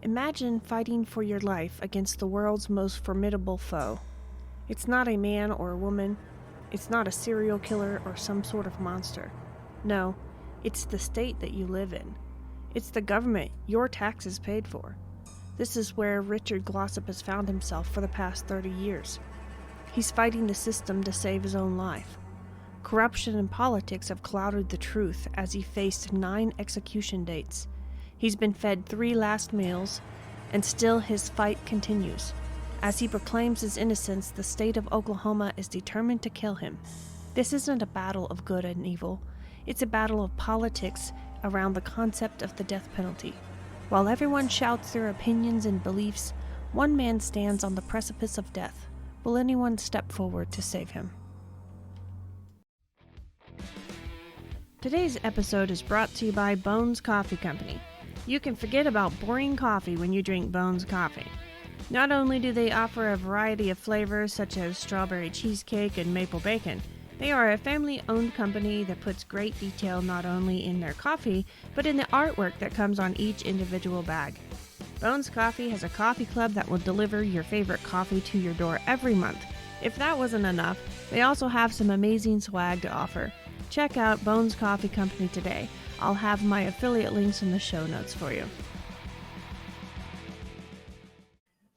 Imagine fighting for your life against the world's most formidable foe. It's not a man or a woman. It's not a serial killer or some sort of monster. No, it's the state that you live in. It's the government your taxes paid for. This is where Richard Glossip has found himself for the past 30 years. He's fighting the system to save his own life. Corruption and politics have clouded the truth as he faced 9 execution dates. He's been fed 3 last meals, and still his fight continues. As he proclaims his innocence, the state of Oklahoma is determined to kill him. This isn't a battle of good and evil. It's a battle of politics around the concept of the death penalty. While everyone shouts their opinions and beliefs, one man stands on the precipice of death. Will anyone step forward to save him? Today's episode is brought to you by Bones Coffee Company. You can forget about boring coffee when you drink Bones Coffee. Not only do they offer a variety of flavors such as strawberry cheesecake and maple bacon, they are a family-owned company that puts great detail not only in their coffee, but in the artwork that comes on each individual bag. Bones Coffee has a coffee club that will deliver your favorite coffee to your door every month. If that wasn't enough, they also have some amazing swag to offer. Check out Bones Coffee Company today. I'll have my affiliate links in the show notes for you.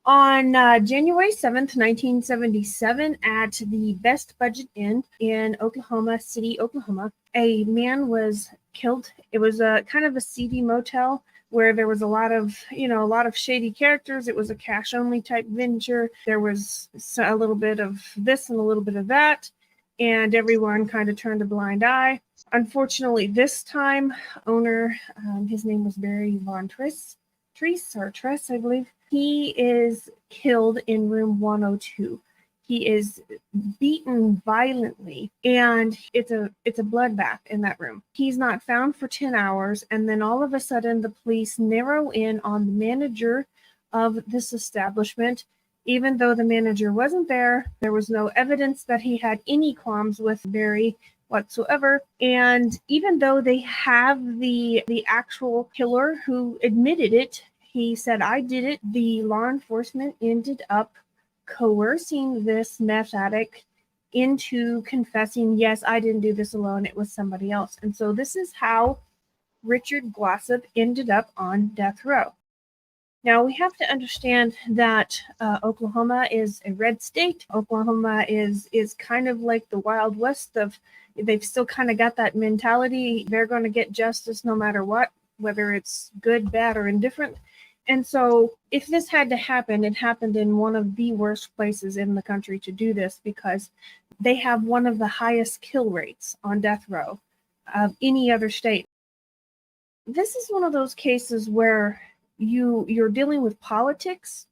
On January 7th, 1977, at the Best Budget Inn in Oklahoma City, Oklahoma, a man was killed. It was a kind of a seedy motel where there was a lot of shady characters. It was a cash-only type venture. There was a little bit of this and a little bit of that, and everyone kind of turned a blind eye. Unfortunately, this time, owner, his name was Barry Von Tress, I believe. He is killed in room 102. He is beaten violently, and it's a bloodbath in that room. He's not found for 10 hours, and then all of a sudden, the police narrow in on the manager of this establishment. Even though the manager wasn't there, there was no evidence that he had any qualms with Barry whatsoever. And even though they have the actual killer who admitted it, he said, "I did it," the law enforcement ended up coercing this meth addict into confessing, "Yes, I didn't do this alone, it was somebody else." And so this is how Richard Glossip ended up on death row. Now, we have to understand that Oklahoma is a red state. Oklahoma is kind of like the Wild West of, they've still kind of got that mentality. They're going to get justice no matter what, whether it's good, bad, or indifferent. And so if this had to happen, it happened in one of the worst places in the country to do this, because they have one of the highest kill rates on death row of any other state. This is one of those cases where you're dealing with politics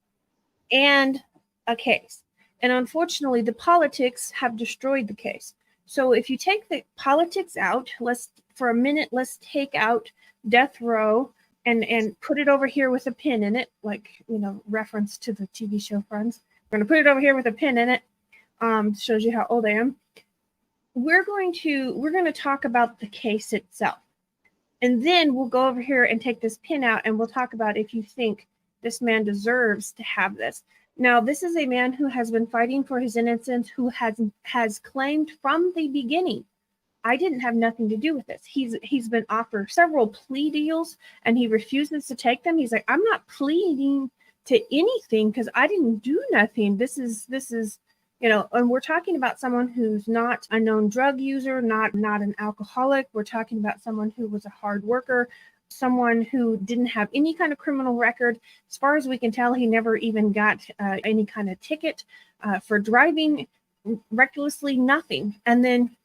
and a case. And unfortunately, the politics have destroyed the case. So if you take the politics out, let's take out death row and put it over here with a pin in it, like, reference to the TV show Friends. We're going to put it over here with a pin in it. Shows you how old I am. We're going to talk about the case itself. And then we'll go over here and take this pin out, and we'll talk about if you think this man deserves to have this. Now, this is a man who has been fighting for his innocence, who has claimed from the beginning, "I didn't have nothing to do with this." He's been offered several plea deals, and he refuses to take them. He's like, "I'm not pleading to anything because I didn't do nothing. This is and we're talking about someone who's not a known drug user, not an alcoholic. We're talking about someone who was a hard worker, someone who didn't have any kind of criminal record. As far as we can tell, he never even got any kind of ticket for driving recklessly, nothing. And then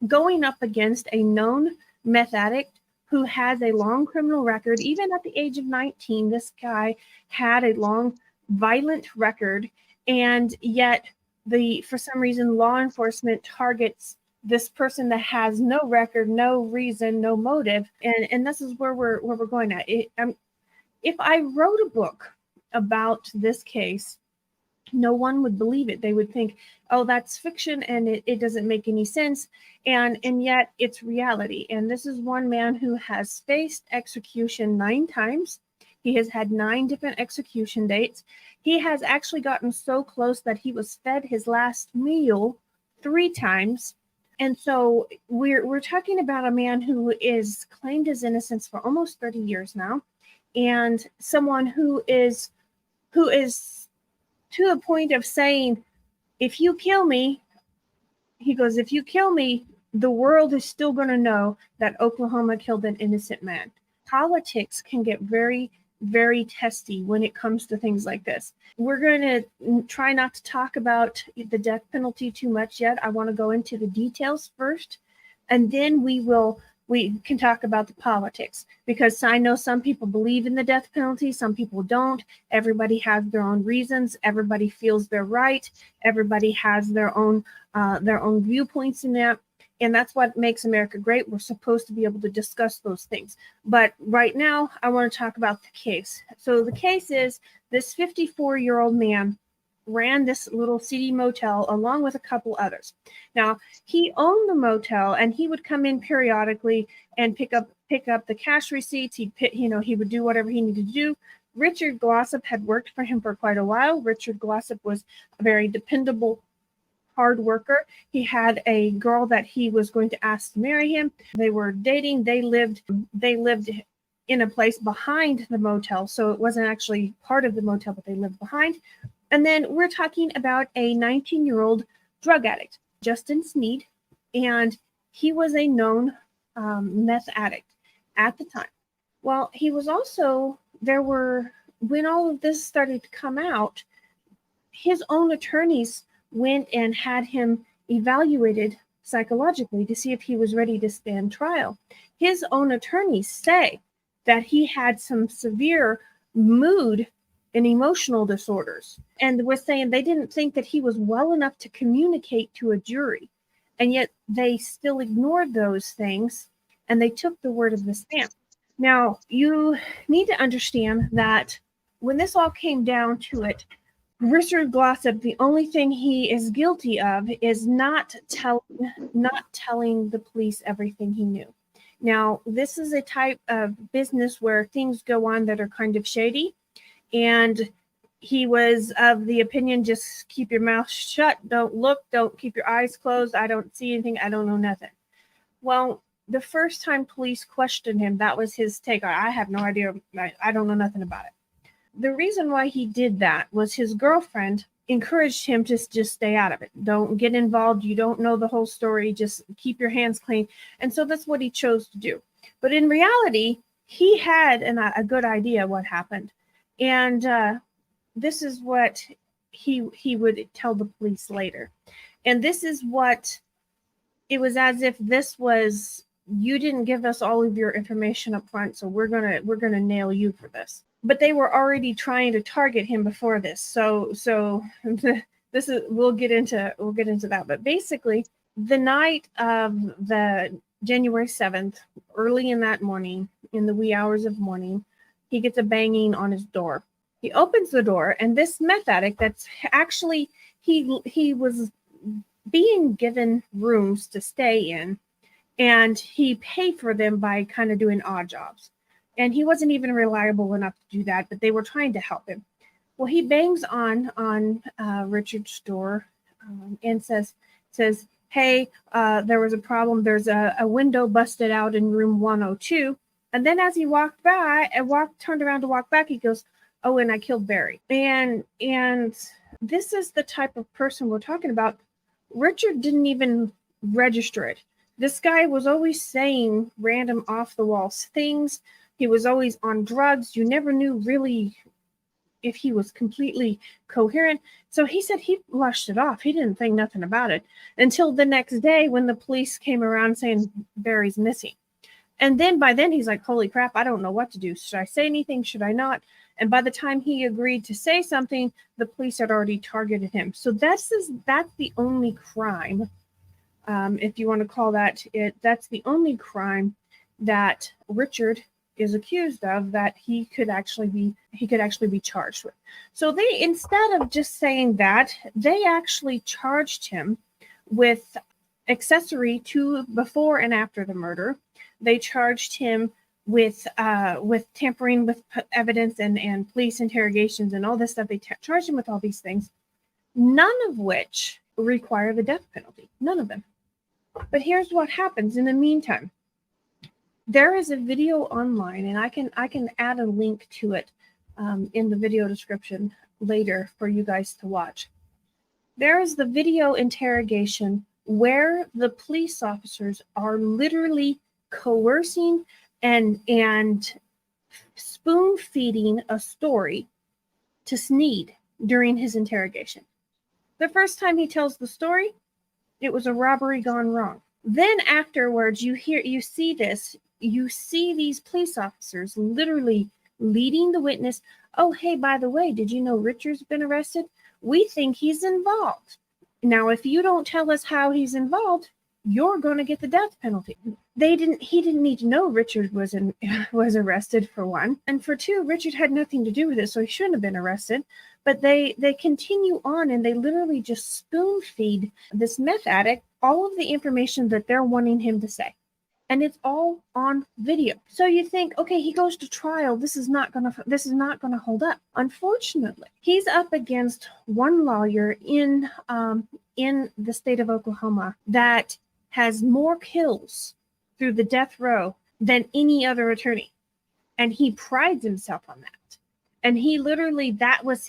going up against a known meth addict who has a long criminal record. Even at the age of 19, this guy had a long, violent record, and yet for some reason, law enforcement targets this person that has no record, no reason, no motive. And this is where we're going at. If I wrote a book about this case, no one would believe it. They would think, "Oh, that's fiction and it doesn't make any sense." And yet it's reality. And this is one man who has faced execution 9 times. He has had 9 different execution dates. He has actually gotten so close that he was fed his last meal 3 times. And so we're talking about a man who is claimed his innocence for almost 30 years now, and someone who is to a point of saying, if you kill me, he goes, if you kill me, the world is still going to know that Oklahoma killed an innocent man. Politics can get very, very testy when it comes to things like this. We're going to try not to talk about the death penalty too much yet. I want to go into the details first, and then we can talk about the politics, because I know some people believe in the death penalty, some people don't. Everybody has their own reasons. Everybody feels they're right. Everybody has their own viewpoints in that. And that's what makes America great. We're supposed to be able to discuss those things. But right now, I want to talk about the case. So the case is this 54-year-old man ran this little seedy motel along with a couple others. Now, he owned the motel, and he would come in periodically and pick up the cash receipts. He would do whatever he needed to do. Richard Glossip had worked for him for quite a while. Richard Glossip was a very dependable, hard worker. He had a girl that he was going to ask to marry him. They were dating. They lived in a place behind the motel, so it wasn't actually part of the motel, but they lived behind. And then we're talking about a 19-year-old drug addict, Justin Sneed, and he was a known meth addict at the time. Well, he was also, when all of this started to come out, his own attorneys went and had him evaluated psychologically to see if he was ready to stand trial. His own attorneys say that he had some severe mood and emotional disorders, and was saying they didn't think that he was well enough to communicate to a jury, and yet they still ignored those things, and they took the word of this man. Now, you need to understand that when this all came down to it, Richard Glossip, the only thing he is guilty of is not telling the police everything he knew. Now, this is a type of business where things go on that are kind of shady, and he was of the opinion, just keep your mouth shut, don't look, don't keep your eyes closed, I don't see anything, I don't know nothing. Well, the first time police questioned him, that was his take. I have no idea, I don't know nothing about it. The reason why he did that was his girlfriend encouraged him to just stay out of it. Don't get involved. You don't know the whole story. Just keep your hands clean. And so that's what he chose to do. But in reality, he had a good idea what happened. And this is what he would tell the police later. And this is what it was, as if this was, you didn't give us all of your information up front, so we're gonna nail you for this. But they were already trying to target him before this. So this is, we'll get into that. But basically, the night of the January 7th, early in that morning, in the wee hours of morning, he gets a banging on his door. He opens the door, and this meth addict, that's actually, he was being given rooms to stay in, and he paid for them by kind of doing odd jobs. And he wasn't even reliable enough to do that, but they were trying to help him. Well, he bangs on Richard's door and says, hey, there was a problem. There's a window busted out in room 102. And then as he turned around to walk back, he goes, oh, and I killed Barry. And this is the type of person we're talking about. Richard didn't even register it. This guy was always saying random off-the-wall things. He was always on drugs. You never knew really if he was completely coherent. So he said he flushed it off. He didn't think nothing about it until the next day when the police came around saying Barry's missing. And then by then he's like, holy crap, I don't know what to do. Should I say anything? Should I not? And by the time he agreed to say something, the police had already targeted him. So that's the only crime, if you want to call that it. That's the only crime that Richard is accused of that he could actually be charged with. So they, instead of just saying that, they actually charged him with accessory to before and after the murder. They charged him with tampering with evidence and police interrogations and all this stuff. They charged him with all these things, none of which require the death penalty. None of them. But here's what happens in the meantime. There is a video online, and I can add a link to it in the video description later for you guys to watch. There is the video interrogation where the police officers are literally coercing and spoon feeding a story to Sneed during his interrogation. The first time he tells the story, it was a robbery gone wrong. Then afterwards, you see these police officers literally leading the witness. Oh, hey, by the way, did you know Richard's been arrested? We think he's involved. Now, if you don't tell us how he's involved, you're going to get the death penalty. He didn't need to know Richard was arrested, for one. And for two, Richard had nothing to do with it, so he shouldn't have been arrested. But they continue on, and they literally just spoon feed this meth addict all of the information that they're wanting him to say. And it's all on video. So you think, okay, he goes to trial. This is not gonna hold up. Unfortunately, he's up against one lawyer in the state of Oklahoma that has more kills through the death row than any other attorney, and he prides himself on that. And he literally,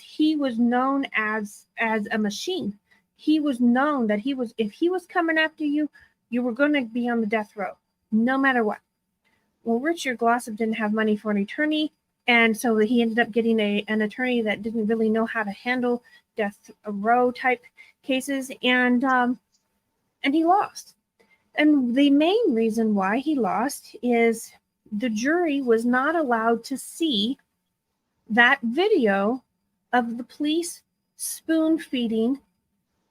he was known as a machine. He was known that if he was coming after you, you were going to be on the death row, no matter what. Well, Richard Glossip didn't have money for an attorney, and so he ended up getting an attorney that didn't really know how to handle death row type cases, and he lost. And the main reason why he lost is the jury was not allowed to see that video of the police spoon feeding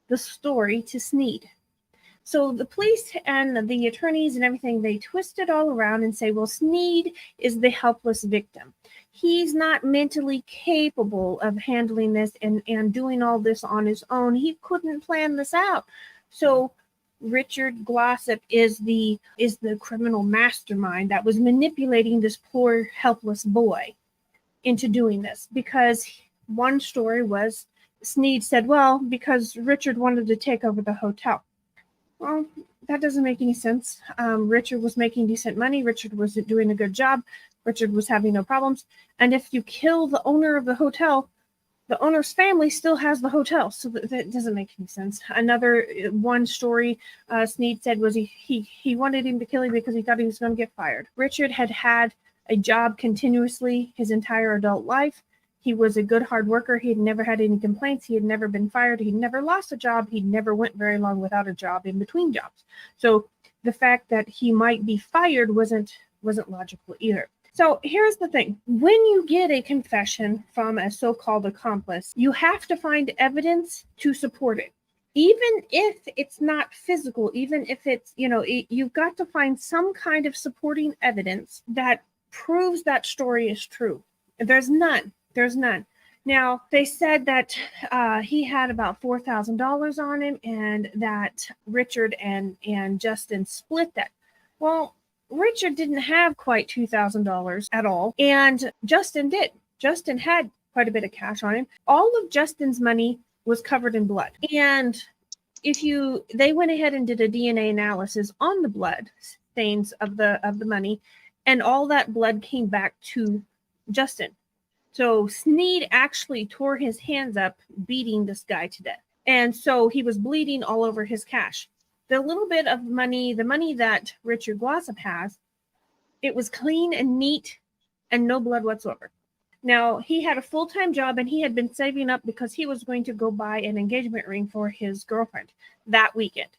the story to Sneed. So the police and the attorneys and everything, they twist it all around and say, well, Sneed is the helpless victim. He's not mentally capable of handling this and doing all this on his own. He couldn't plan this out. So Richard Glossip is the criminal mastermind that was manipulating this poor helpless boy into doing this. Because one story was Sneed said, well, because Richard wanted to take over the hotel. Well, that doesn't make any sense. Richard was making decent money. Richard was doing a good job. Richard was having no problems. And if you kill the owner of the hotel, the owner's family still has the hotel. So that doesn't make any sense. Another one story Sneed said was he wanted him to kill him because he thought he was going to get fired. Richard had a job continuously his entire adult life. He was a good hard worker. He had never had any complaints. He had never been fired. He'd never lost a job. He never went very long without a job in between jobs. So the fact that he might be fired wasn't logical either. So here's the thing. When you get a confession from a so-called accomplice, you have to find evidence to support it. Even if it's not physical, even if it's, you've got to find some kind of supporting evidence that proves that story is true. There's none. Now, they said that he had about $4,000 on him and that Richard and Justin split that. Well, Richard didn't have quite $2,000 at all, and Justin did. Justin had quite a bit of cash on him. All of Justin's money was covered in blood. And they went ahead and did a DNA analysis on the blood stains of the money, and all that blood came back to Justin. So Sneed actually tore his hands up beating this guy to death. And so he was bleeding all over his cash. The little bit of money, the money that Richard Glossip has, it was clean and neat and no blood whatsoever. Now, he had a full-time job and he had been saving up because he was going to go buy an engagement ring for his girlfriend that weekend.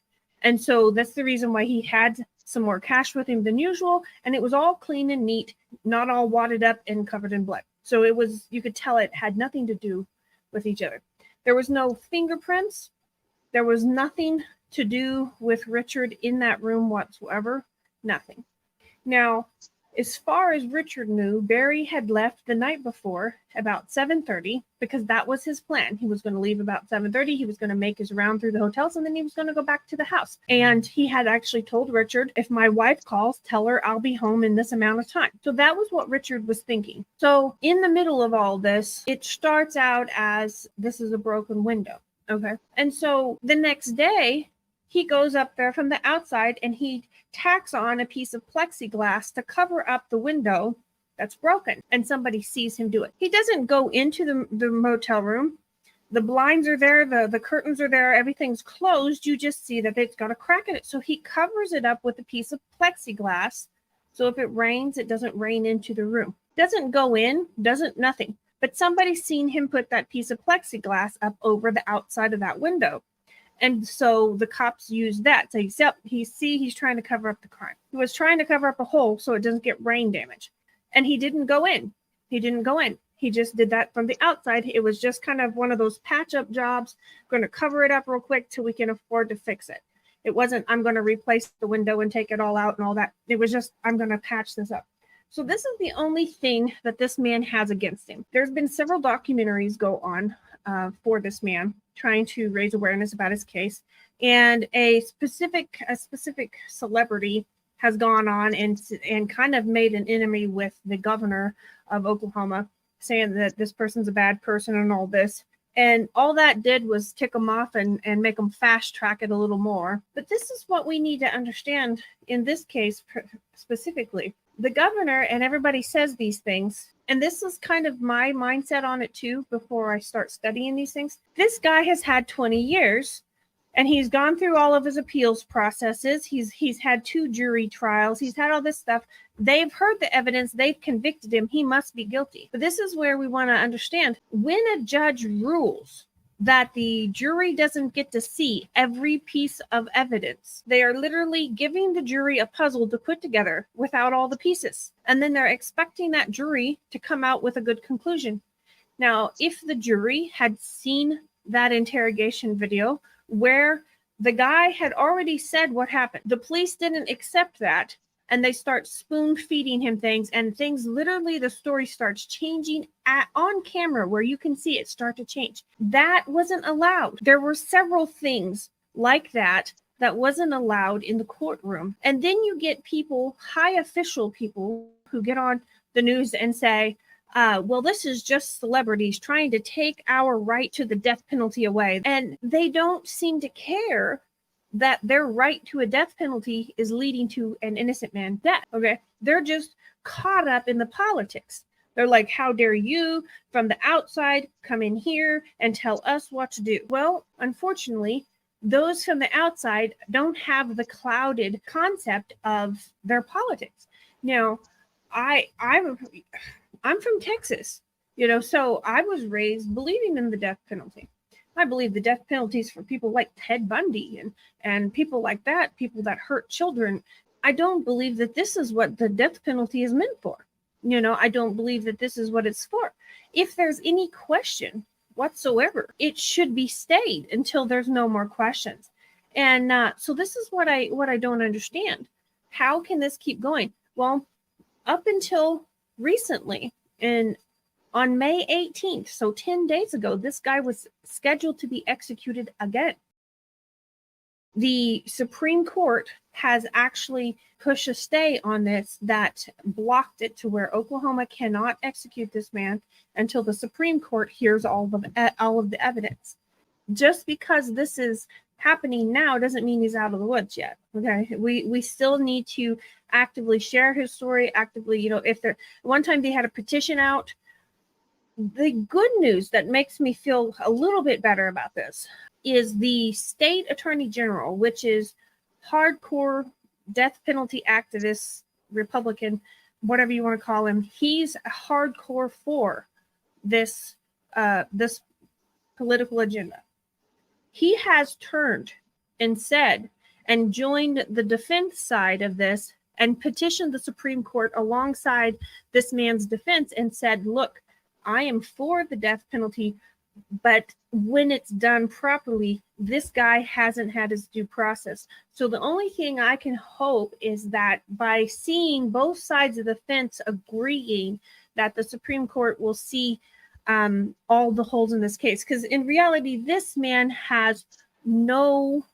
And so that's the reason why he had some more cash with him than usual. And it was all clean and neat, not all wadded up and covered in blood. So you could tell it had nothing to do with each other. There was no fingerprints. There was nothing to do with Richard in that room whatsoever. Nothing. Now, As far as Richard knew, Barry had left the night before about 7:30 because that was his plan. He was going to leave about 7:30. He was going to make his round through the hotels and then he was going to go back to the house. And he had actually told Richard, if my wife calls, tell her I'll be home in this amount of time. So that was what Richard was thinking. So in the middle of all this, it starts out as this is a broken window. Okay. And so the next day, he goes up there from the outside and he tacks on a piece of plexiglass to cover up the window that's broken, and somebody sees him do it. He doesn't go into the motel room. The blinds are there, the curtains are there, everything's closed. You just see that it's got a crack in it. So he covers it up with a piece of plexiglass. So if it rains, it doesn't rain into the room. Doesn't go in, doesn't nothing. But somebody's seen him put that piece of plexiglass up over the outside of that window. And so the cops use that. So he's trying to cover up the crime. He was trying to cover up a hole so it doesn't get rain damage. And he didn't go in. He just did that from the outside. It was just kind of one of those patch-up jobs. Going to cover it up real quick till we can afford to fix it. It wasn't, I'm going to replace the window and take it all out and all that. It was just, I'm going to patch this up. So this is the only thing that this man has against him. There's been several documentaries go on for this man, trying to raise awareness about his case, and a specific celebrity has gone on and kind of made an enemy with the governor of Oklahoma, saying that this person's a bad person and all this. And all that did was tick them off and make them fast track it a little more. But this is what we need to understand in this case specifically. The governor and everybody says these things, and this is kind of my mindset on it too before I start studying these things. This guy has had 20 years and he's gone through all of his appeals processes. He's had 2 jury trials. He's had all this stuff. They've heard the evidence. They've convicted him. He must be guilty. But this is where we want to understand, when a judge rules that the jury doesn't get to see every piece of evidence, they are literally giving the jury a puzzle to put together without all the pieces. And then they're expecting that jury to come out with a good conclusion. Now, if the jury had seen that interrogation video where the guy had already said what happened, the police didn't accept that, and they start spoon feeding him things, and things literally, the story starts changing on camera where you can see it start to change. That wasn't allowed. There were several things like that wasn't allowed in the courtroom. And then you get people, high official people, who get on the news and say, well, this is just celebrities trying to take our right to the death penalty away. And they don't seem to care that their right to a death penalty is leading to an innocent man's death. Okay. They're just caught up in the politics. They're like, how dare you from the outside come in here and tell us what to do? Well, unfortunately, those from the outside don't have the clouded concept of their politics. Now, I'm from Texas, so I was raised believing in the death penalty. I believe the death penalties for people like Ted Bundy and people like that, people that hurt children. I don't believe that this is what the death penalty is meant for. I don't believe that this is what it's for. If there's any question whatsoever, it should be stayed until there's no more questions. And so this is what I don't understand. How can this keep going? Well, up until recently, on May 18th, so 10 days ago, this guy was scheduled to be executed again. The Supreme Court has actually pushed a stay on this that blocked it to where Oklahoma cannot execute this man until the Supreme Court hears all of the evidence. Just because this is happening now doesn't mean he's out of the woods yet. Okay, we still need to actively share his story. Actively, if there one time they had a petition out. The good news that makes me feel a little bit better about this is the state attorney general, which is hardcore death penalty activist, Republican, whatever you want to call him. He's hardcore for this political agenda. He has turned and said and joined the defense side of this and petitioned the Supreme Court alongside this man's defense and said, look, I am for the death penalty, but when it's done properly, this guy hasn't had his due process. So the only thing I can hope is that by seeing both sides of the fence agreeing, that the Supreme Court will see all the holes in this case. Because in reality, this man has no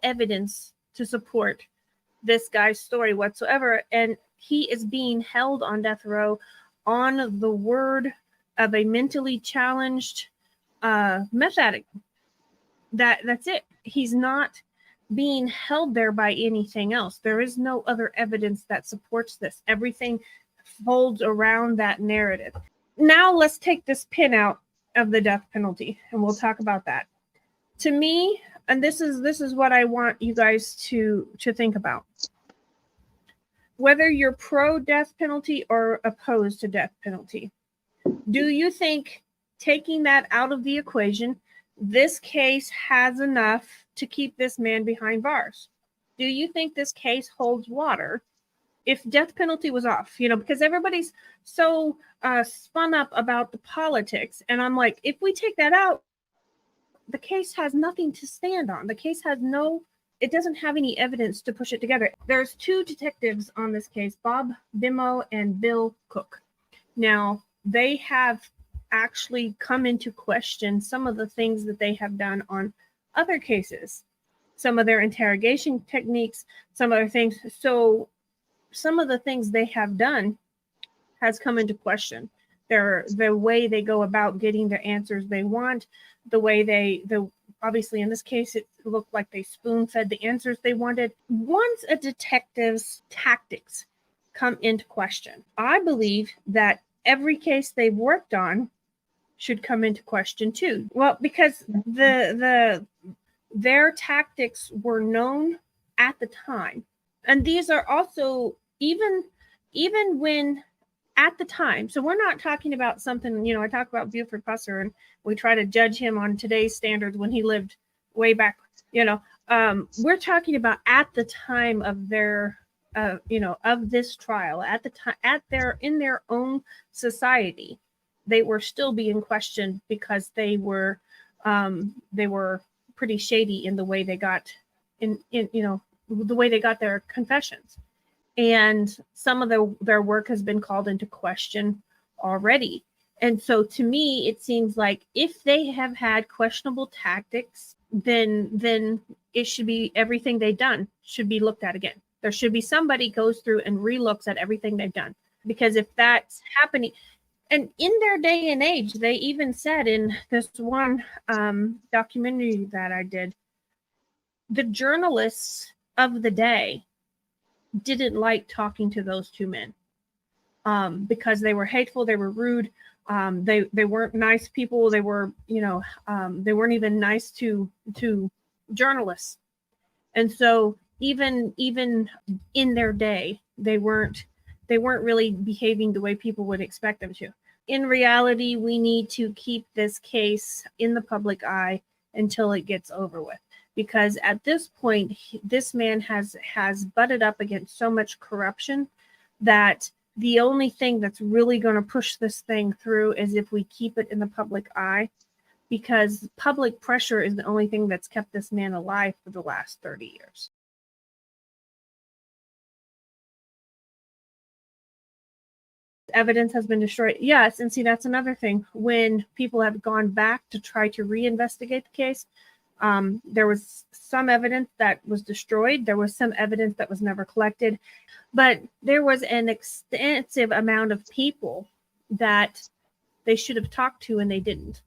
evidence to support this guy's story whatsoever. And he is being held on death row on the word of a mentally challenged meth addict. That's it. He's not being held there by anything else. There is no other evidence that supports this. Everything folds around that narrative. Now let's take this pin out of the death penalty, and we'll talk about that. To me, and this is what I want you guys to think about. Whether you're pro death penalty or opposed to death penalty, do you think taking that out of the equation, this case has enough to keep this man behind bars? Do you think this case holds water if death penalty was off? You know, because everybody's so spun up about the politics. And I'm like, if we take that out, the case has nothing to stand on. The case has it doesn't have any evidence to push it together. There's two detectives on this case, Bob Bimmo and Bill Cook. Now, they have actually come into question some of the things that they have done on other cases, some of their interrogation techniques, some other things. So some of the things they have done has come into question. The way they go about getting the answers they want, the way obviously in this case it looked like they spoon-fed the answers they wanted. Once a detective's tactics come into question, I believe that every case they've worked on should come into question too. Well, because their tactics were known at the time. And these are also even when at the time. So we're not talking about something, I talk about Buford Pusser and we try to judge him on today's standards when he lived way back, we're talking about at the time of their, of this trial, at the time, in their own society, they were still being questioned because they were pretty shady in the way they got the way they got their confessions. And some of their work has been called into question already. And so to me, it seems like if they have had questionable tactics, then it should be everything they've done should be looked at again. There should be somebody goes through and relooks at everything they've done. Because if that's happening, and in their day and age, they even said in this one documentary that I did, the journalists of the day didn't like talking to those two men because they were hateful, they were rude, they weren't nice people, they were, they weren't even nice to journalists. And so even in their day, they weren't really behaving the way people would expect them to. In reality, we need to keep this case in the public eye until it gets over with. Because at this point, this man has butted up against so much corruption that the only thing that's really going to push this thing through is if we keep it in the public eye, because public pressure is the only thing that's kept this man alive for the last 30 years. Evidence has been destroyed. Yes, and see, that's another thing. When people have gone back to try to reinvestigate the case, there was some evidence that was destroyed. There was some evidence that was never collected, but there was an extensive amount of people that they should have talked to and they didn't.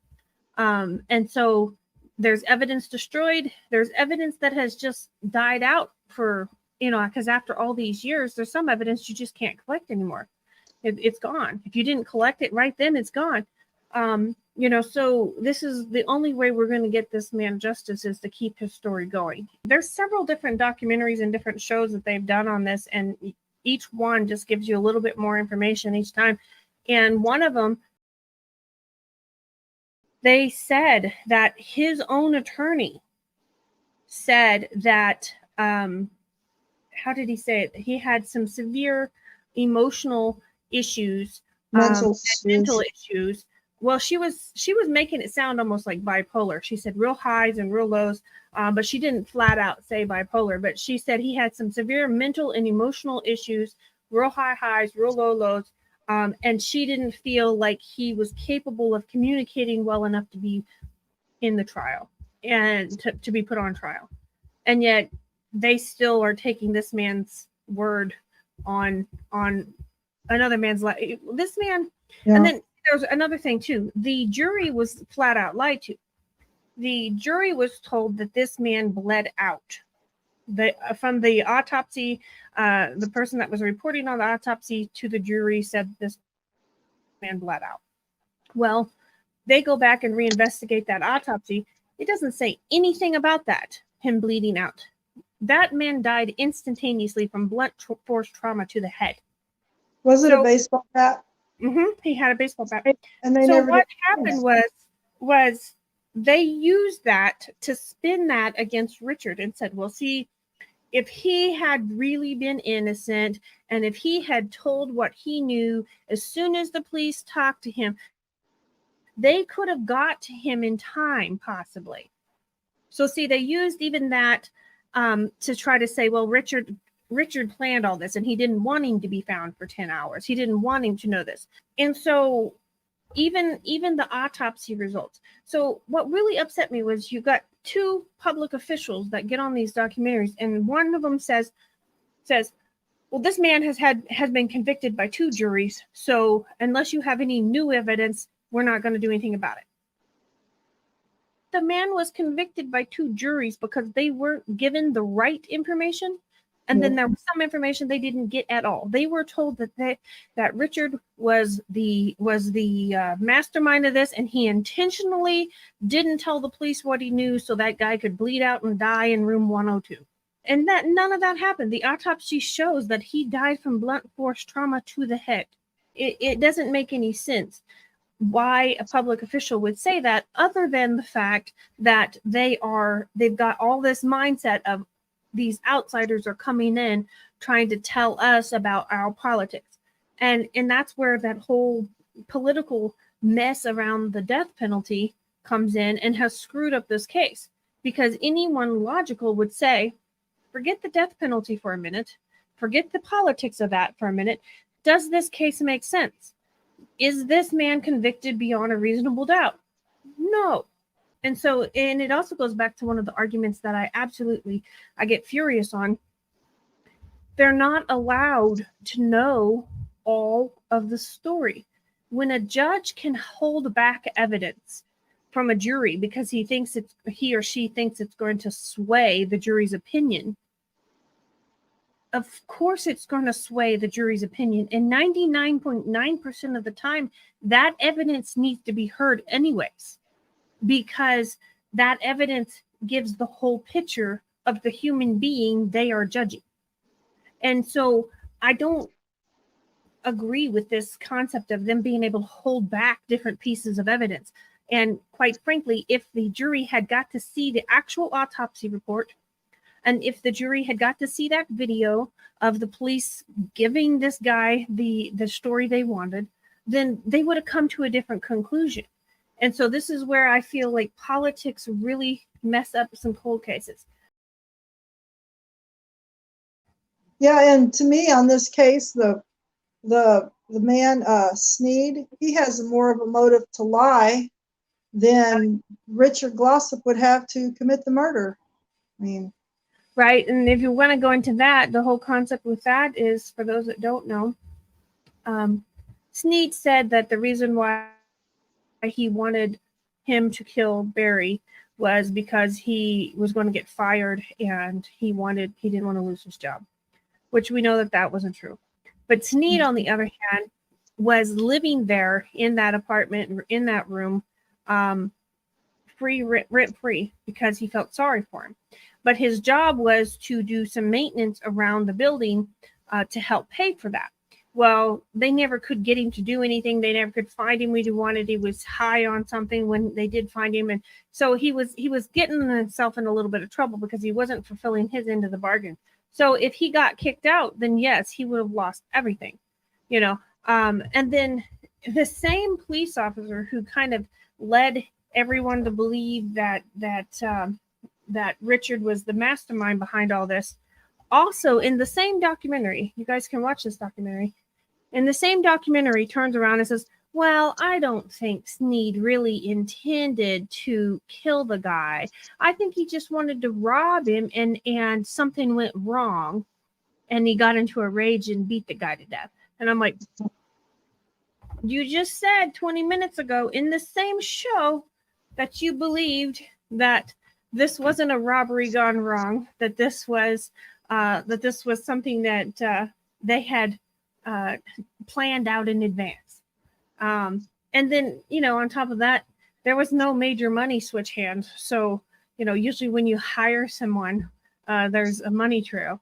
And so there's evidence destroyed. There's evidence that has just died out for, because after all these years, there's some evidence you just can't collect anymore. It's gone. If you didn't collect it right then, it's gone. So this is the only way we're going to get this man justice is to keep his story going. There's several different documentaries and different shows that they've done on this, and each one just gives you a little bit more information each time. And one of them, they said that his own attorney said that, how did he say it? He had some severe emotional issues, mental issues well, she was making it sound almost like bipolar. She said real highs and real lows, but she didn't flat out say bipolar. But she said he had some severe mental and emotional issues, real high highs, real low lows, and she didn't feel like he was capable of communicating well enough to be in the trial and to be put on trial. And yet they still are taking this man's word on another man's life. This man, yeah. And then there's another thing too. The jury was flat out lied to. The jury was told that this man bled out. From the autopsy, the person that was reporting on the autopsy to the jury said this man bled out. Well, they go back and reinvestigate that autopsy. It doesn't say anything about that, him bleeding out. That man died instantaneously from blunt force trauma to the head. Was it a baseball bat? Mm-hmm, he had a baseball bat. And they so what happened was they used that to spin that against Richard and said, well, see, if he had really been innocent and if he had told what he knew as soon as the police talked to him, they could have got to him in time, possibly. So see, they used even that to try to say, well, Richard planned all this and he didn't want him to be found for 10 hours. He didn't want him to know this. And so even the autopsy results. So what really upset me was you got two public officials that get on these documentaries, and one of them says, well, this man has been convicted by two juries. So unless you have any new evidence, we're not going to do anything about it. The man was convicted by two juries because they weren't given the right information. And then there was some information they didn't get at all. They were told that Richard was the mastermind of this, and he intentionally didn't tell the police what he knew so that guy could bleed out and die in room 102. And that none of that happened. The autopsy shows that he died from blunt force trauma to the head. It doesn't make any sense why a public official would say that, other than the fact that they've got all this mindset of these outsiders are coming in trying to tell us about our politics. And that's where that whole political mess around the death penalty comes in and has screwed up this case. Because anyone logical would say, forget the death penalty for a minute, forget the politics of that for a minute. Does this case make sense? Is this man convicted beyond a reasonable doubt? No. And it also goes back to one of the arguments that I get furious on. They're not allowed to know all of the story. When a judge can hold back evidence from a jury because he or she thinks it's going to sway the jury's opinion, of course it's going to sway the jury's opinion. And 99.9% of the time, that evidence needs to be heard anyways, because that evidence gives the whole picture of the human being they are judging. And so I don't agree with this concept of them being able to hold back different pieces of evidence. And quite frankly, if the jury had got to see the actual autopsy report, and if the jury had got to see that video of the police giving this guy the story they wanted, then they would have come to a different conclusion. And so this is where I feel like politics really mess up some cold cases. Yeah, and to me on this case, the man Sneed, he has more of a motive to lie than Richard Glossip would have to commit the murder. I mean, right. And if you want to go into that, the whole concept with that is, for those that don't know, Sneed said that the reason why he wanted him to kill Barry was because he was going to get fired and he didn't want to lose his job, which we know that wasn't true. But Sneed, on the other hand, was living there in that apartment, in that room, rent free, because he felt sorry for him. But his job was to do some maintenance around the building to help pay for that. Well, they never could get him to do anything. They never could find him when he wanted. He was high on something when they did find him. And so he was getting himself in a little bit of trouble because he wasn't fulfilling his end of the bargain. So if he got kicked out, then yes, he would have lost everything, And then the same police officer who kind of led everyone to believe that Richard was the mastermind behind all this, also in the same documentary, you guys can watch this documentary, in the same documentary turns around and says, well, I don't think Sneed really intended to kill the guy. I think he just wanted to rob him, and something went wrong and he got into a rage and beat the guy to death. And I'm like, you just said 20 minutes ago in the same show that you believed that this wasn't a robbery gone wrong, that this was something that they had planned out in advance. And then, on top of that, there was no major money switch hands. So, usually when you hire someone, there's a money trail.